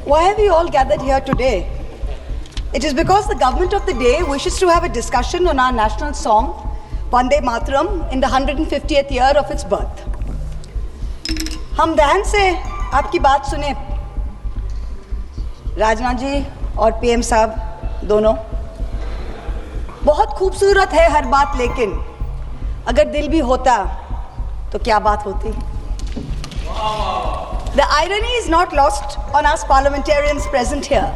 Why have we all gathered here today? It is because the government of the day wishes to have a discussion on our national song, Vande Mataram, in the 150th year of its birth. हम ध्यान से आपकी बात सुने, राजनाथ जी और PM साहब दोनों। बहुत खूबसूरत है हर बात, लेकिन अगर दिल भी होता तो क्या बात होती? The irony is not lost on us parliamentarians present here,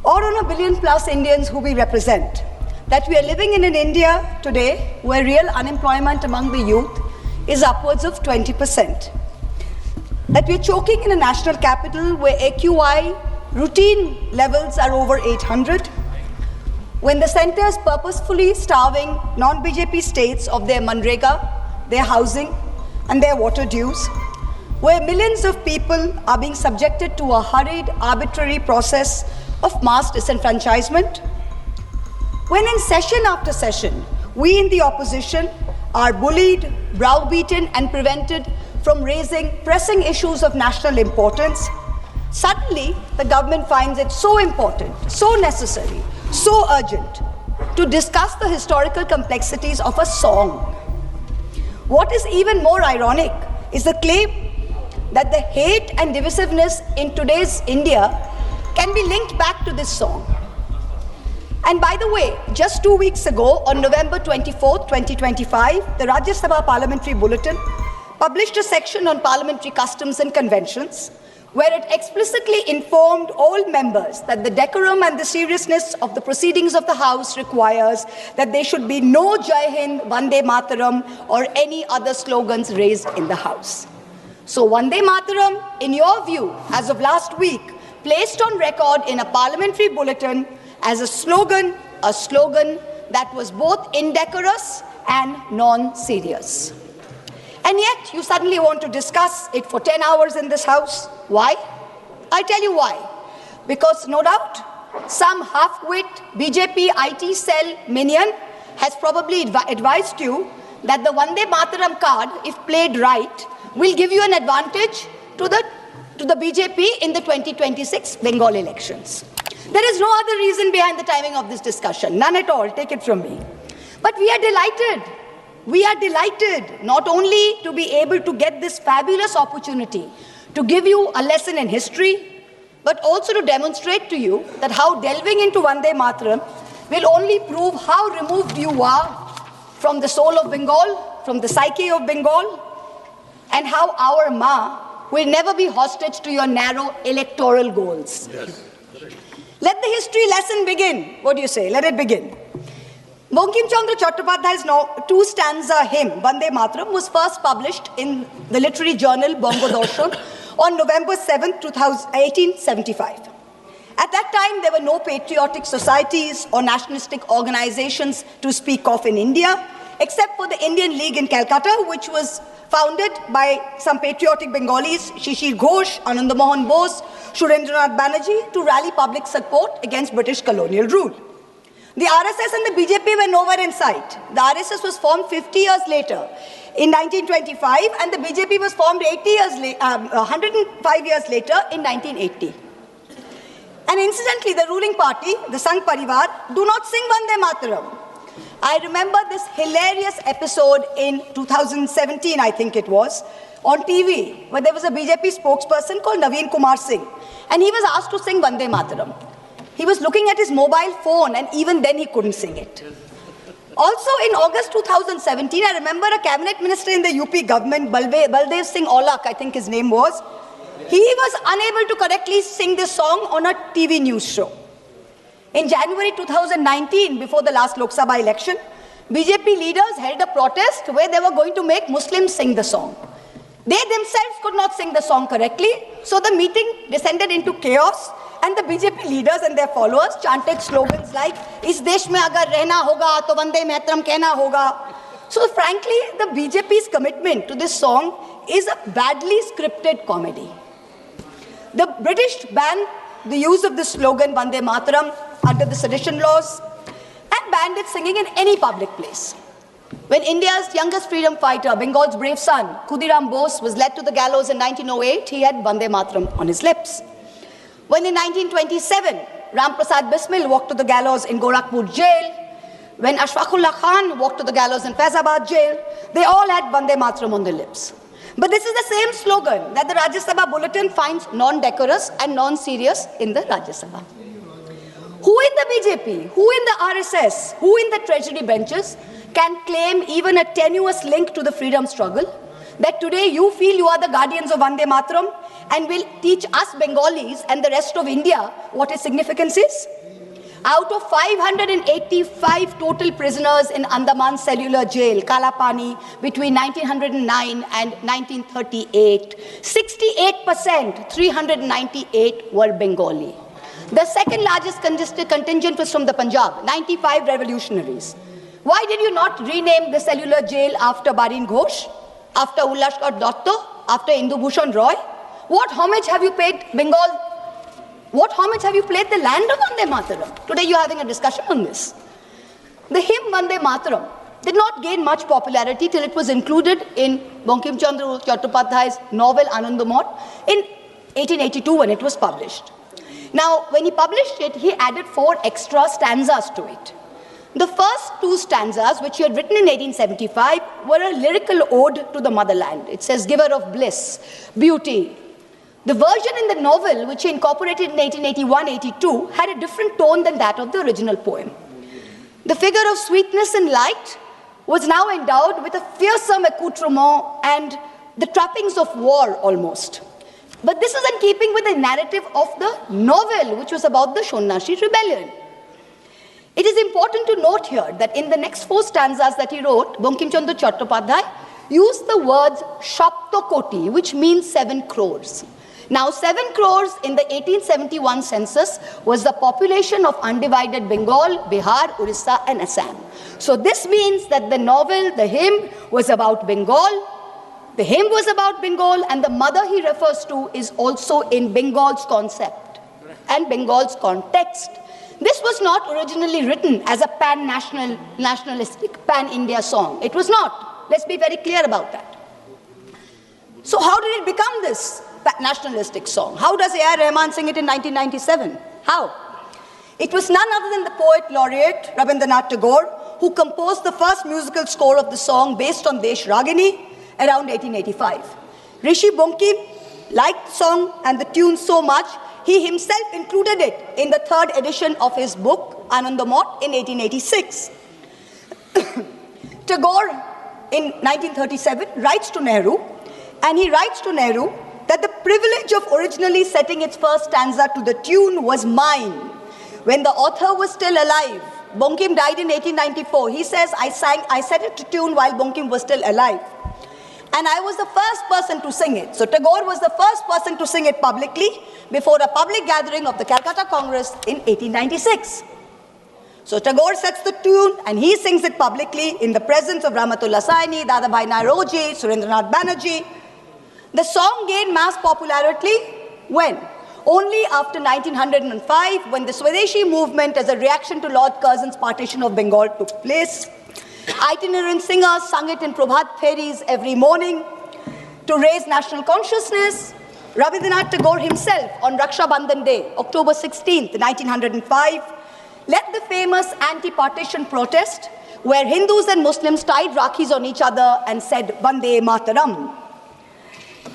or on a billion plus Indians who we represent, that we are living in an India today where real unemployment among the youth is upwards of 20%. That we are choking in a national capital where AQI routine levels are over 800, when the centre is purposefully starving non-BJP states of their Manrega, their housing and their water dues, where millions of people are being subjected to a hurried, arbitrary process of mass disenfranchisement, when in session after session, we in the opposition are bullied, browbeaten and prevented from raising pressing issues of national importance, suddenly the government finds it so important, so necessary, so urgent to discuss the historical complexities of a song. What is even more ironic is the claim that the hate and divisiveness in today's India can be linked back to this song. And by the way, just 2 weeks ago, on November 24th, 2025, the Rajya Sabha Parliamentary Bulletin published a section on parliamentary customs and conventions, where it explicitly informed all members that the decorum and the seriousness of the proceedings of the House requires that there should be no Jai Hind, Vande Mataram or any other slogans raised in the House. So Vande Mataram, in your view, as of last week, placed on record in a parliamentary bulletin as a slogan that was both indecorous and non-serious. And yet, you suddenly want to discuss it for 10 hours in this House. Why? I'll tell you why. Because no doubt, some half-wit BJP IT cell minion has probably advised you that the Vande Mataram card, if played right, will give you an advantage to the BJP in the 2026 Bengal elections. There is no other reason behind the timing of this discussion, none at all, take it from me. But we are delighted. We are delighted not only to be able to get this fabulous opportunity to give you a lesson in history, but also to demonstrate to you that how delving into Vande Mataram will only prove how removed you are from the soul of Bengal, from the psyche of Bengal, and how our Ma will never be hostage to your narrow electoral goals. Yes. Let the history lesson begin. What do you say? Let it begin. Bankim Chandra Chattopadhyay's two-stanza hymn, Vande Mataram, was first published in the literary journal Bongo Darshan on November 7, 1875. At that time, there were no patriotic societies or nationalistic organizations to speak of in India, except for the Indian League in Calcutta, which was founded by some patriotic Bengalis, Shishir Ghosh, Anand Mohan Bose, Surendranath Banerjee, to rally public support against British colonial rule. The RSS and the BJP were nowhere in sight. The RSS was formed 50 years later, in 1925, and the BJP was formed 105 years later, in 1980. And incidentally, the ruling party, the Sangh Parivar, do not sing Vande Mataram. I remember this hilarious episode in 2017, I think it was, on TV, where there was a BJP spokesperson called Naveen Kumar Singh, and he was asked to sing Vande Mataram. He was looking at his mobile phone, and even then he couldn't sing it. Also, in August 2017, I remember a cabinet minister in the UP government, Baldev Singh Aulak, I think his name was, he was unable to correctly sing this song on a TV news show. In January 2019, before the last Lok Sabha election, BJP leaders held a protest where they were going to make Muslims sing the song. They themselves could not sing the song correctly, so the meeting descended into chaos, and the BJP leaders and their followers chanted slogans like, "Is desh mein agar rehna hoga, to Vande Mataram kehna hoga." So frankly, the BJP's commitment to this song is a badly scripted comedy. The British banned the use of this slogan, Vande Mataram, under the sedition laws, and banned its singing in any public place. When India's youngest freedom fighter, Bengal's brave son, Khudiram Bose, was led to the gallows in 1908, he had Vande Mataram on his lips. When in 1927, Ram Prasad Bismil walked to the gallows in Gorakhpur jail, when Ashfaqullah Khan walked to the gallows in Faizabad jail, they all had Vande Mataram on their lips. But this is the same slogan that the Rajya Sabha bulletin finds non-decorous and non-serious in the Rajya Sabha. Who in the BJP, who in the RSS, who in the treasury benches can claim even a tenuous link to the freedom struggle, that today you feel you are the guardians of Vande Mataram and will teach us Bengalis and the rest of India what its significance is? Out of 585 total prisoners in Andaman Cellular Jail, Kalapani, between 1909 and 1938, 68%, 398 were Bengali. The second largest contingent was from the Punjab, 95 revolutionaries. Why did you not rename the cellular jail after Barin Ghosh, after Ullashkar Dotto, after Indu Bhushan Roy? What homage have you paid Bengal? What homage have you played the land of Vande Mataram? Today you're having a discussion on this. The hymn Vande Mataram did not gain much popularity till it was included in Bankim Chandra Chattopadhyay's novel Anandamot in 1882 when it was published. Now, when he published it, he added 4 extra stanzas to it. The first 2 stanzas, which he had written in 1875, were a lyrical ode to the motherland. It says, giver of bliss, beauty. The version in the novel, which he incorporated in 1881-82, had a different tone than that of the original poem. The figure of sweetness and light was now endowed with a fearsome accoutrement and the trappings of war almost. But this is in keeping with the narrative of the novel, which was about the Shonnashi rebellion. It is important to note here that in the next 4 stanzas that he wrote, Bankim Chandra Chattopadhyay used the words Shaptokoti, which means 7 crores. Now, 7 crores in the 1871 census was the population of undivided Bengal, Bihar, Orissa, and Assam. So this means that the novel, the hymn, was about Bengal. The hymn was about Bengal, and the mother he refers to is also in Bengal's concept and Bengal's context. This was not originally written as a nationalistic, pan-India song. It was not. Let's be very clear about that. So how did it become this nationalistic song? How does A.R. Rahman sing it in 1997? How? It was none other than the poet laureate Rabindranath Tagore who composed the first musical score of the song based on Desh Ragini around 1885. Rishi Bankim liked the song and the tune so much, he himself included it in the 3rd edition of his book, Anandamot, in 1886. Tagore, in 1937, writes to Nehru, and he writes to Nehru that the privilege of originally setting its first stanza to the tune was mine. When the author was still alive, Bankim died in 1894. He says, I set it to tune while Bankim was still alive. And I was the first person to sing it. So Tagore was the first person to sing it publicly before a public gathering of the Calcutta Congress in 1896. So Tagore sets the tune and he sings it publicly in the presence of Rahmatullah Saini, Dadabhai Naoroji, Surendranath Banerjee. The song gained mass popularity when? Only after 1905, when the Swadeshi movement as a reaction to Lord Curzon's partition of Bengal took place. Itinerant singers sung it in Prabhat Feris every morning to raise national consciousness. Rabindranath Tagore himself on Raksha Bandhan Day, October 16th, 1905, led the famous anti-partition protest where Hindus and Muslims tied Rakhis on each other and said, Vande Mataram.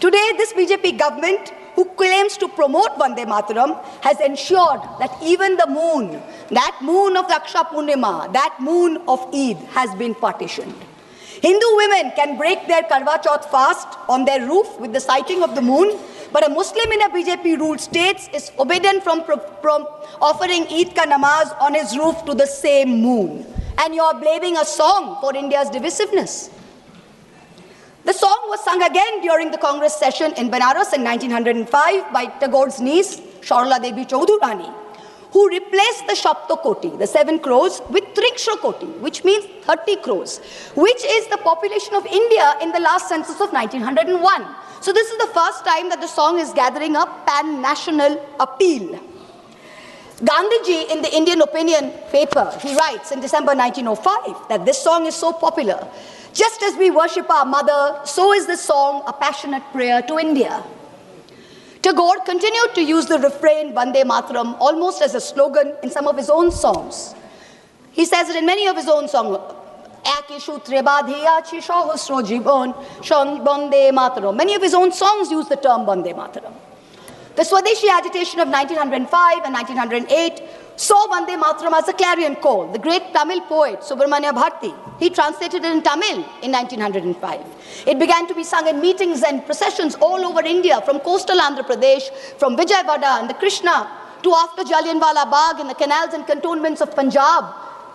Today, this BJP government, who claims to promote Vande Mataram, has ensured that even the moon, that moon of Raksha Purnima, that moon of Eid, has been partitioned. Hindu women can break their Karwa Chauth fast on their roof with the sighting of the moon, but a Muslim in a BJP-ruled state is forbidden from offering Eid ka namaz on his roof to the same moon. And you are blaming a song for India's divisiveness. The song was sung again during the Congress session in Benares in 1905 by Tagore's niece, Sharla Devi Chaudhurani, who replaced the Shaptokoti, the 7 crores, with Trikshakoti, which means 30 crores, which is the population of India in the last census of 1901. So this is the first time that the song is gathering a pan-national appeal. Gandhiji, in the Indian Opinion paper, he writes in December 1905 that this song is so popular. Just as we worship our mother, so is this song a passionate prayer to India. Tagore continued to use the refrain Vande Mataram almost as a slogan in some of his own songs. He says it in many of his own songs. Many of his own songs use the term Vande Mataram. The Swadeshi agitation of 1905 and 1908 saw Vande Mataram as a clarion call. The great Tamil poet Subramanya Bharati, he translated it in Tamil in 1905. It began to be sung in meetings and processions all over India, from coastal Andhra Pradesh, from Vijayawada and the Krishna, to after Jallianwala Bagh in the canals and cantonments of Punjab,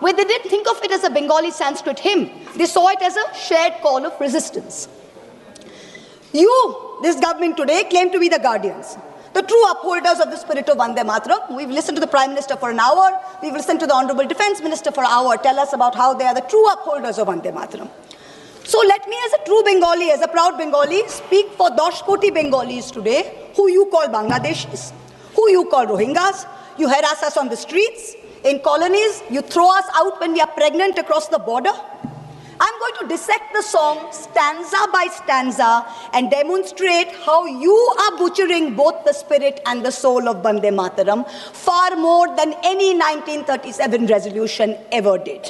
where they didn't think of it as a Bengali Sanskrit hymn. They saw it as a shared call of resistance. You, this government today, claim to be the guardians, the true upholders of the spirit of Vande Mataram. We've listened to the Prime Minister for an hour. We've listened to the Honorable Defence Minister for an hour tell us about how they are the true upholders of Vande Mataram. So let me, as a true Bengali, as a proud Bengali, speak for 10 koti Bengalis today, who you call Bangladeshis, who you call Rohingyas. You harass us on the streets. In colonies, you throw us out when we are pregnant across the border. I'm going to dissect the song stanza by stanza and demonstrate how you are butchering both the spirit and the soul of Vande Mataram far more than any 1937 resolution ever did.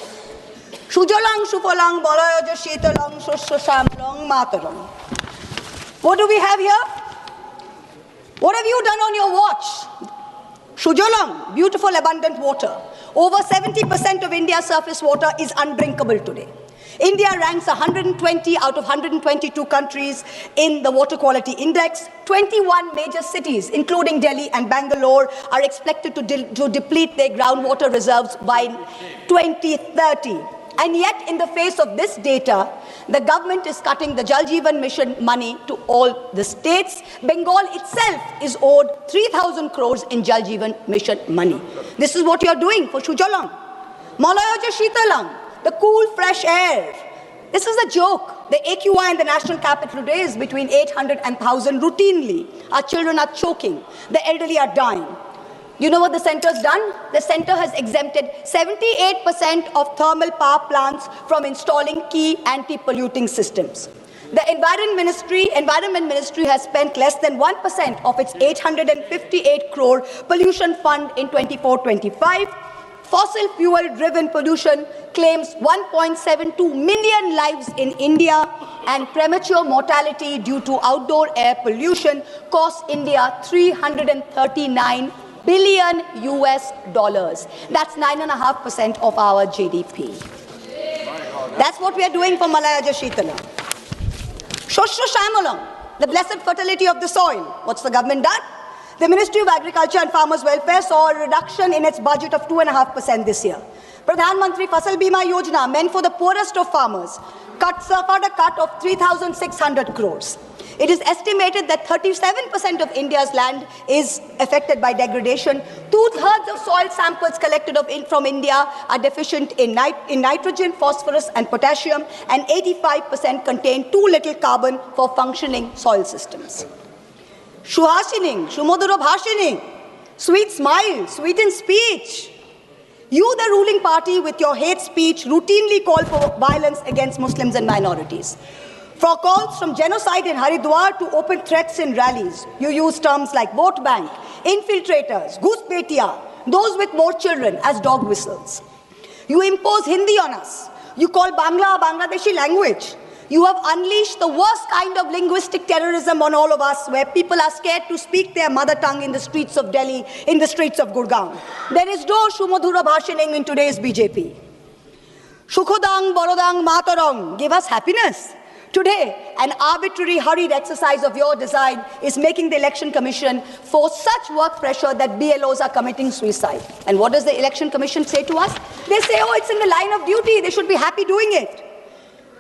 Shujalang Shufalang Balayaja Shitalang Shushashamlang Mataram. What do we have here? What have you done on your watch? Shujalang, beautiful abundant water. Over 70% of India's surface water is undrinkable today. India ranks 120 out of 122 countries in the Water Quality Index. 21 major cities, including Delhi and Bangalore, are expected to deplete their groundwater reserves by 2030. And yet, in the face of this data, the government is cutting the Jal Jeevan Mission money to all the states. Bengal itself is owed 3,000 crores in Jal Jeevan Mission money. This is what you are doing for Shujalang. Malayaja Shitalang, the cool, fresh air. This is a joke. The AQI in the national capital today is between 800 and 1,000 routinely. Our children are choking. The elderly are dying. You know what the centre's done? The centre has exempted 78% of thermal power plants from installing key anti-polluting systems. The Environment Ministry has spent less than 1% of its 858 crore pollution fund in 24-25. Fossil fuel-driven pollution claims 1.72 million lives in India, and premature mortality due to outdoor air pollution costs India $339 billion US. That's 9.5% of our GDP. That's what we are doing for Malayaja Shitala. Shoshro Shamalam, the blessed fertility of the soil. What's the government done? The Ministry of Agriculture and Farmers Welfare saw a reduction in its budget of 2.5% this year. Pradhan Mantri Fasal Bima Yojana, meant for the poorest of farmers, suffered a cut of 3,600 crores. It is estimated that 37% of India's land is affected by degradation. 2/3 of soil samples collected from India are deficient in nitrogen, phosphorus, and potassium, and 85% contain too little carbon for functioning soil systems. Shuhashining, Shumoduro Bhashining, sweet smile, sweet in speech. You, the ruling party, with your hate speech, routinely call for violence against Muslims and minorities. For calls from genocide in Haridwar to open threats in rallies, you use terms like vote bank, infiltrators, ghuspetia, those with more children as dog whistles. You impose Hindi on us. You call Bangla a Bangladeshi language. You have unleashed the worst kind of linguistic terrorism on all of us, where people are scared to speak their mother tongue in the streets of Delhi, in the streets of Gurgaon. There is no Shumodhura Bhashining in today's BJP. Shukhodang, Borodang, Matarang, give us happiness. Today, an arbitrary, hurried exercise of your design is making the Election Commission force such work pressure that BLOs are committing suicide. And what does the Election Commission say to us? They say, oh, it's in the line of duty. They should be happy doing it.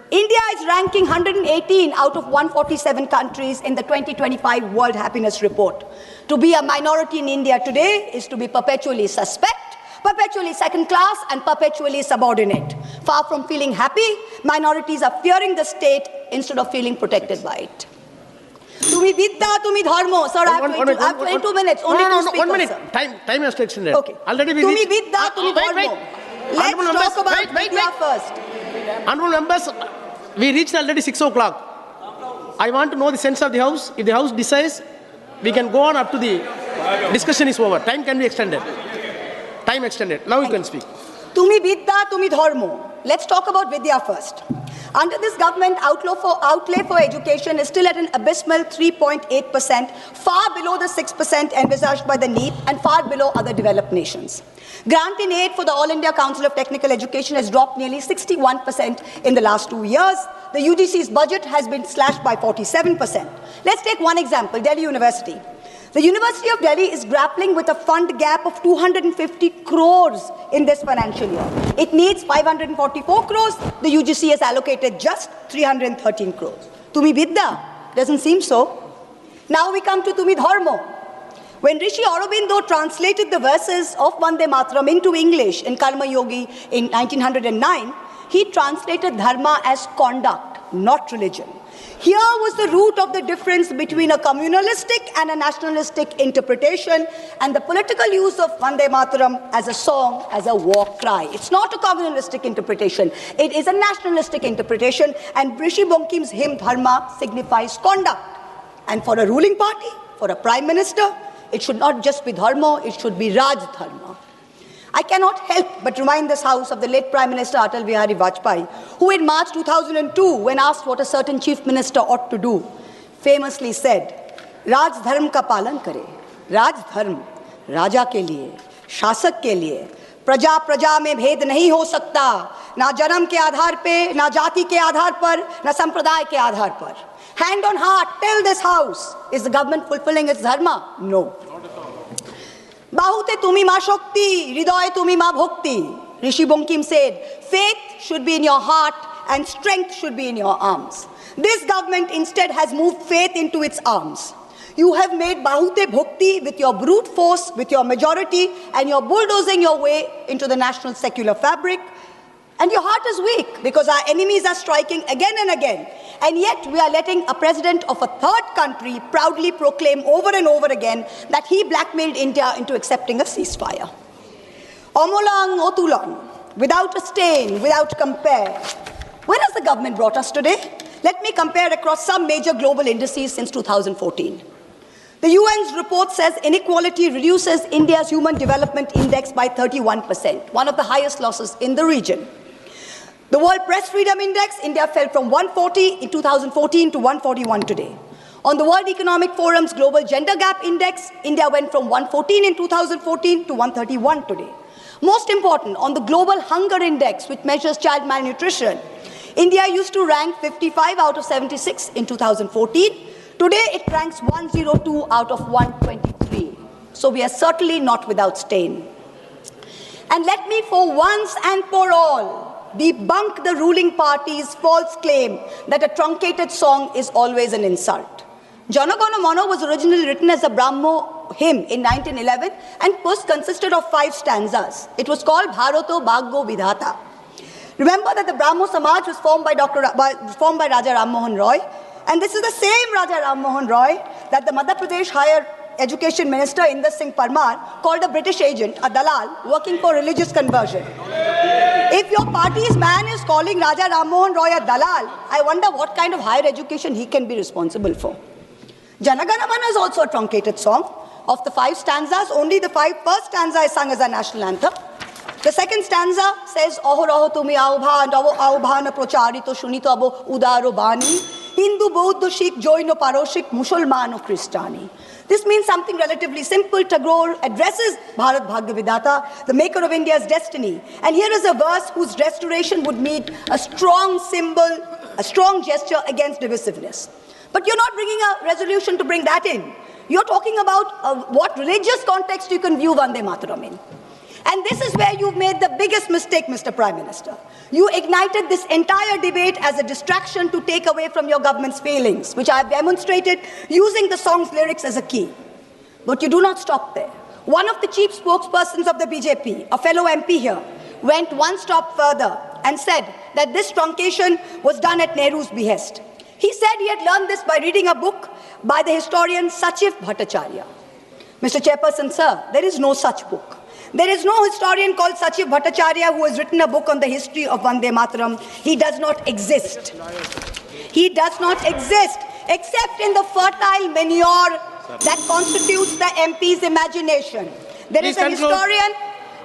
India is ranking 118 out of 147 countries in the 2025 World Happiness Report. To be a minority in India today is to be perpetually suspect, perpetually second class, and perpetually subordinate. Far from feeling happy, minorities are fearing the state instead of feeling protected by it. Tumi vidya, tumi dharmo. Sir, I have 22 minutes. Only two speakers. 1 minute. Sir. Time has to extend. Okay. Already we tumi vidya, tumi dharmo. Let's talk about vidya first. Honorable members, we reached already 6 o'clock. I want to know the sense of the House. If the House decides We can go on up to the discussion is over. Time can be extended. Time extended. Now you can speak. Tumi Vidya, Tumi Dharmo. Let's talk about Vidya first. Under this government, outlay for education is still at an abysmal 3.8%, far below the 6% envisaged by the NEP and far below other developed nations. Grant in aid for the All India Council of Technical Education has dropped nearly 61% in the last 2 years. The UGC's budget has been slashed by 47%. Let's take one example, Delhi University. The University of Delhi is grappling with a fund gap of 250 crores in this financial year. It needs 544 crores. The UGC has allocated just 313 crores. Tumi Vidya doesn't seem so. Now we come to Tumi Dharmo. When Rishi Aurobindo translated the verses of Vande Mataram into English in Karma Yogi in 1909, he translated dharma as conduct, not religion. Here was the root of the difference between a communalistic and a nationalistic interpretation and the political use of Vande Mataram as a song, as a war cry. It's not a communalistic interpretation. It is a nationalistic interpretation, and Rishi Bonkim's hymn Dharma signifies conduct. And for a ruling party, for a prime minister, it should not just be Dharma, it should be Raj Dharma. I cannot help but remind this House of the late Prime Minister Atal Bihari Vajpayee, who in March 2002, when asked what a certain chief minister ought to do, famously said, Raj Dharm ka palan kare. Raj Dharm, Raja ke liye, Shasak ke liye. प्रजा प्रजा में भेद नहीं हो सकता, ना जन्म के आधार पे, ना जाति के आधार पर, ना संप्रदाय के आधार पर. Hand on heart, tell this House, is the government fulfilling its dharma? No. Bahute tumi ma shakti, hriday tumi ma bhakti. Rishi Bonkim said, faith should be in your heart and strength should be in your arms. This government instead has moved faith into its arms. You have made Bahute Bhakti with your brute force, with your majority, and you're bulldozing your way into the national secular fabric. And your heart is weak because our enemies are striking again and again. And yet we are letting a president of a third country proudly proclaim over and over again that he blackmailed India into accepting a ceasefire. Omolang Otulang, without a stain, without compare. Where has the government brought us today? Let me compare across some major global indices since 2014. The UN's report says inequality reduces India's Human Development Index by 31%, one of the highest losses in the region. The World Press Freedom Index, India fell from 140 in 2014 to 141 today. On the World Economic Forum's Global Gender Gap Index, India went from 114 in 2014 to 131 today. Most important, on the Global Hunger Index, which measures child malnutrition, India used to rank 55 out of 76 in 2014. Today, it ranks 102 out of 123. So we are certainly not without stain. And let me, for once and for all, debunk the ruling party's false claim that a truncated song is always an insult. Jana Gana Mana was originally written as a Brahmo hymn in 1911 and consisted of 5 stanzas. It was called Bharato Bhaggo Vidhata. Remember that the Brahmo Samaj was formed by Raja Ram Mohan Roy, and this is the same Raja Ram Mohan Roy that the Madhya Pradesh Higher Education Minister Inder Singh Parmar called a British agent, a dalal, working for religious conversion. If your party's man is calling Raja Ram Mohan Roy a dalal, I wonder what kind of higher education he can be responsible for. Jana Gana Mana is also a truncated song. Of the 5 stanzas, only the first stanza is sung as a national anthem. The second stanza says, Aho raho tumi aubhan, aubhan procharito shunito abo udaro bani, Hindu, Buddha, Sikh, Jain, Paroshik, Musulman, Christiani. This means something relatively simple. Tagore addresses Bharat Bhagya Vidhata, the maker of India's destiny. And here is a verse whose restoration would mean a strong symbol, a strong gesture against divisiveness. But you're not bringing a resolution to bring that in. You're talking about what religious context you can view Vande Mataram in. And this is where you've made the biggest mistake, Mr. Prime Minister. You ignited this entire debate as a distraction to take away from your government's failings, which I have demonstrated using the song's lyrics as a key. But you do not stop there. One of the chief spokespersons of the BJP, a fellow MP here, went one step further and said that this truncation was done at Nehru's behest. He said he had learned this by reading a book by the historian Sachiv Bhattacharya. Mr. Chairperson, sir, there is no such book. There is no historian called Sachiv Bhattacharya who has written a book on the history of Vande Mataram. He does not exist. He does not exist except in the fertile manure that constitutes the MP's imagination. There is Please a conclude. historian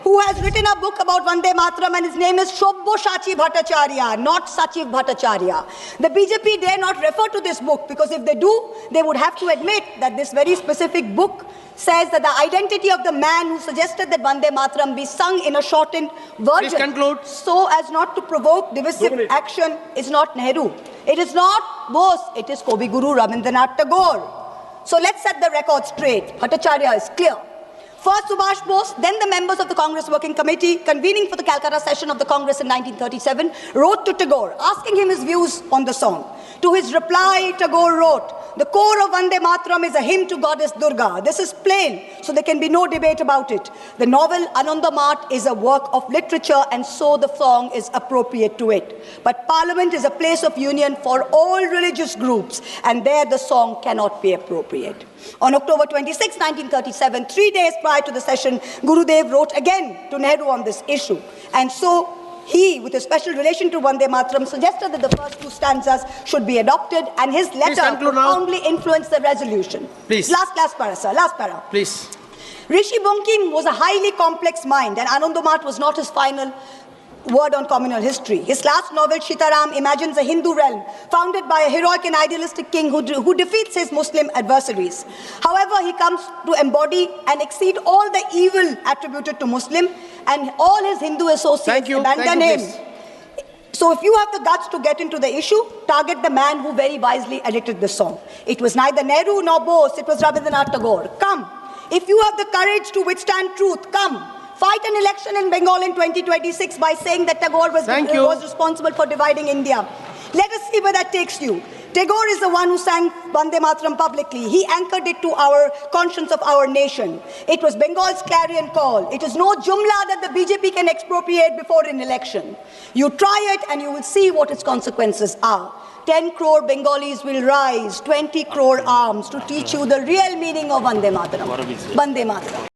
who has written a book about Vande Mataram, and his name is Shobboshachi Bhattacharya, not Sachiv Bhattacharya. The BJP dare not refer to this book, because if they do, they would have to admit that this very specific book says that the identity of the man who suggested that Vande Mataram be sung in a shortened version, Please conclude. so as not to provoke divisive action, is not Nehru. It is not Bose, it is Kavi Guru Rabindranath Tagore. So let's set the record straight. Bhattacharya is clear. First Subhash Bose, then the members of the Congress Working Committee, convening for the Calcutta session of the Congress in 1937, wrote to Tagore, asking him his views on the song. To his reply, Tagore wrote, "The core of Vande Mataram is a hymn to Goddess Durga. This is plain, so there can be no debate about it. The novel Anandamath is a work of literature, and so the song is appropriate to it. But Parliament is a place of union for all religious groups, and there the song cannot be appropriate." On October 26, 1937, 3 days prior to the session, Gurudev wrote again to Nehru on this issue. And so he, with a special relation to Vande Mataram, suggested that the first two stanzas should be adopted, and his letter conclude now. profoundly influenced the resolution. Please. Last para, sir. Last para. Please. Rishi Bankim was a highly complex mind, and Anandamath was not his final word on communal history. His last novel, Sitaram, imagines a Hindu realm founded by a heroic and idealistic king who defeats his Muslim adversaries. However, he comes to embody and exceed all the evil attributed to Muslim, and all his Hindu associates abandon him. please. So if you have the guts to get into the issue, target the man who very wisely edited the song. It was neither Nehru nor Bose, it was Rabindranath Tagore. Come. If you have the courage to withstand truth, come. Fight an election in Bengal in 2026 by saying that Tagore was responsible for dividing India. Let us see where that takes you. Tagore is the one who sang Vande Mataram publicly. He anchored it to our conscience of our nation. It was Bengal's clarion call. It is no jumla that the BJP can expropriate before an election. You try it and you will see what its consequences are. 10 crore Bengalis will rise, 20 crore arms to teach you the real meaning of Vande Mataram. Vande Mataram.